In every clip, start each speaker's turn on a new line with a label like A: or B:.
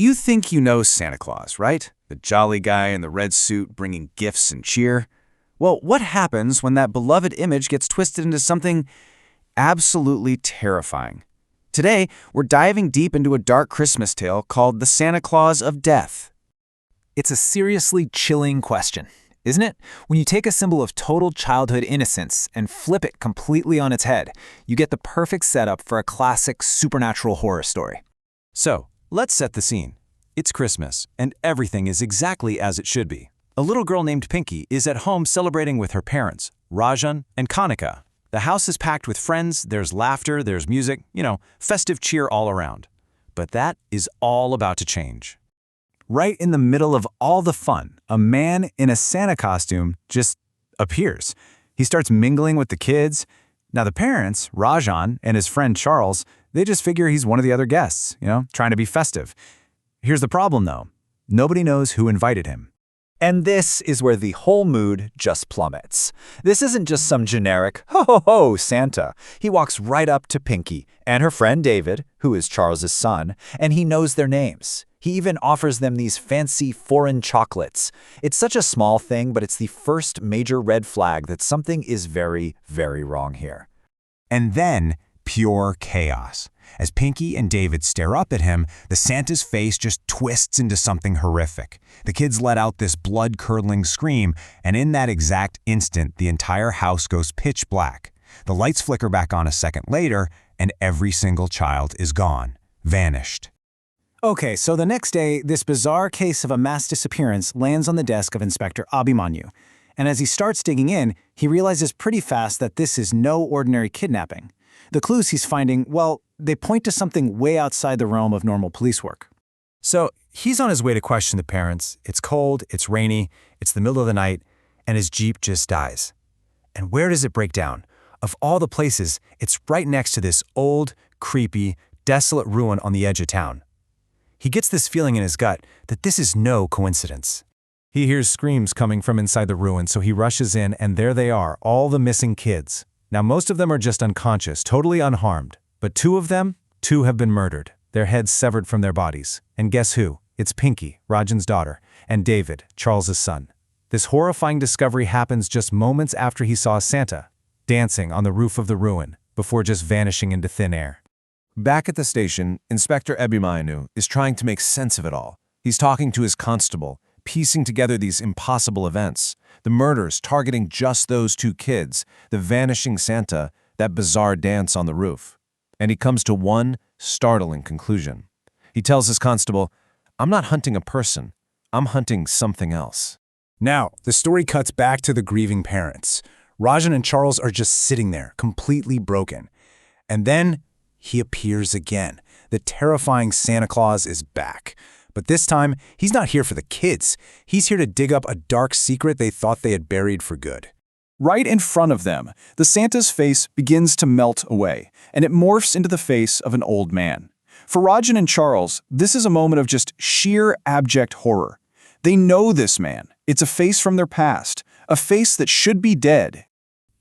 A: You think you know Santa Claus, right? The jolly guy in the red suit bringing gifts and cheer. Well, what happens when that beloved image gets twisted into something absolutely terrifying? Today, we're diving deep into a dark Christmas tale called The Santa Claus of Death.
B: It's a seriously chilling question, isn't it? When you take a symbol of total childhood innocence and flip it completely on its head, you get the perfect setup for a classic supernatural horror story.
C: So, let's set the scene. It's Christmas, and everything is exactly as it should be. A little girl named Pinky is at home celebrating with her parents, Rajan and Kanika. The house is packed with friends, there's laughter, there's music, festive cheer all around. But that is all about to change.
D: Right in the middle of all the fun, a man in a Santa costume just appears. He starts mingling with the kids. Now the parents, Rajan and his friend Charles, they just figure he's one of the other guests, trying to be festive. Here's the problem though. Nobody knows who invited him.
E: And this is where the whole mood just plummets. This isn't just some generic, ho-ho-ho, Santa. He walks right up to Pinky and her friend David, who is Charles's son, and he knows their names. He even offers them these fancy foreign chocolates. It's such a small thing, but it's the first major red flag that something is very, very wrong here.
F: And then, pure chaos. As Pinky and David stare up at him, the Santa's face just twists into something horrific. The kids let out this blood-curdling scream, and in that exact instant, the entire house goes pitch black. The lights flicker back on a second later, and every single child is gone, vanished.
B: Okay, so the next day, this bizarre case of a mass disappearance lands on the desk of Inspector Abhimanyu. And as he starts digging in, he realizes pretty fast that this is no ordinary kidnapping. The clues he's finding, well, they point to something way outside the realm of normal police work.
C: So, he's on his way to question the parents. It's cold, it's rainy, it's the middle of the night, and his Jeep just dies. And where does it break down? Of all the places, it's right next to this old, creepy, desolate ruin on the edge of town. He gets this feeling in his gut that this is no coincidence. He hears screams coming from inside the ruin, so he rushes in, and there they are, all the missing kids. Now, most of them are just unconscious, totally unharmed. But two have been murdered, their heads severed from their bodies. And guess who? It's Pinky, Rajan's daughter, and David, Charles's son. This horrifying discovery happens just moments after he saw Santa dancing on the roof of the ruin before just vanishing into thin air. Back at the station, Inspector Abhimanyu is trying to make sense of it all. He's talking to his constable, piecing together these impossible events. The murders targeting just those two kids, the vanishing Santa, that bizarre dance on the roof. And he comes to one startling conclusion. He tells his constable, "I'm not hunting a person, I'm hunting something else."
D: Now, the story cuts back to the grieving parents. Rajan and Charles are just sitting there, completely broken. And then he appears again. The terrifying Santa Claus is back. But this time, he's not here for the kids. He's here to dig up a dark secret they thought they had buried for good.
G: Right in front of them, the Santa's face begins to melt away, and it morphs into the face of an old man. For Rajan and Charles, this is a moment of just sheer abject horror. They know this man. It's a face from their past, a face that should be dead.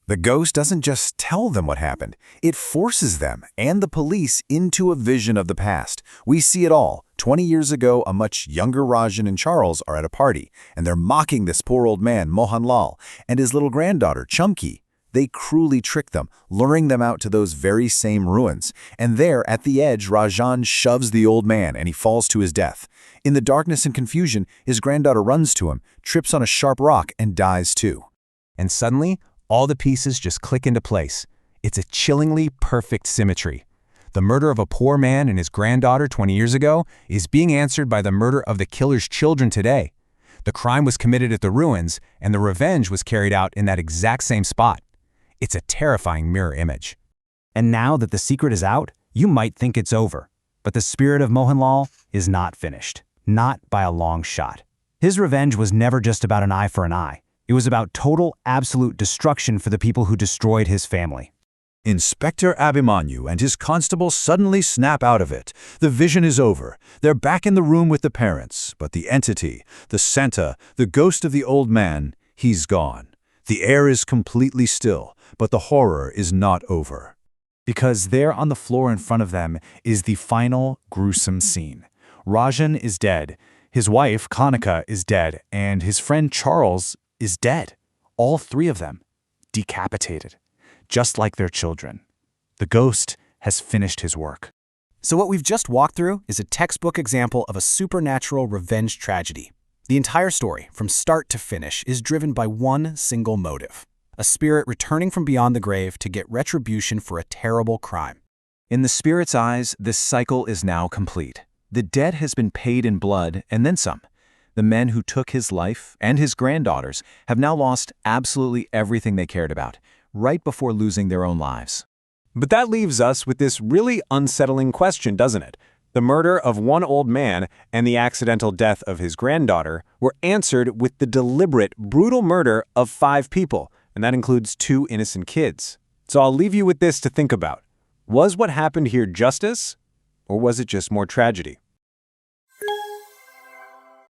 D: The ghost doesn't just tell them what happened. It forces them and the police into a vision of the past. We see it all. 20 years ago, a much younger Rajan and Charles are at a party, and they're mocking this poor old man, Mohanlal, and his little granddaughter, Chumki. They cruelly trick them, luring them out to those very same ruins. And there, at the edge, Rajan shoves the old man, and he falls to his death. In the darkness and confusion, his granddaughter runs to him, trips on a sharp rock, and dies too.
F: And suddenly, all the pieces just click into place. It's a chillingly perfect symmetry. The murder of a poor man and his granddaughter 20 years ago is being answered by the murder of the killer's children today. The crime was committed at the ruins, and the revenge was carried out in that exact same spot. It's a terrifying mirror image.
B: And now that the secret is out, you might think it's over. But the spirit of Mohanlal is not finished. Not by a long shot. His revenge was never just about an eye for an eye. It was about total, absolute destruction for the people who destroyed his family.
E: Inspector Abhimanyu and his constable suddenly snap out of it. The vision is over. They're back in the room with the parents, but the entity, the Santa, the ghost of the old man, he's gone. The air is completely still, but the horror is not over.
D: Because there on the floor in front of them is the final gruesome scene.
C: Rajan is dead, his wife, Kanika, is dead, and his friend Charles is dead. All three of them, decapitated, just like their children. The ghost has finished his work.
B: So what we've just walked through is a textbook example of a supernatural revenge tragedy. The entire story, from start to finish, is driven by one single motive: a spirit returning from beyond the grave to get retribution for a terrible crime.
C: In the spirit's eyes, this cycle is now complete. The dead has been paid in blood and then some. The men who took his life and his granddaughters have now lost absolutely everything they cared about, right before losing their own lives.
H: But that leaves us with this really unsettling question, doesn't it? The murder of one old man and the accidental death of his granddaughter were answered with the deliberate, brutal murder of 5 people, and that includes 2 innocent kids. So I'll leave you with this to think about. Was what happened here justice, or was it just more tragedy?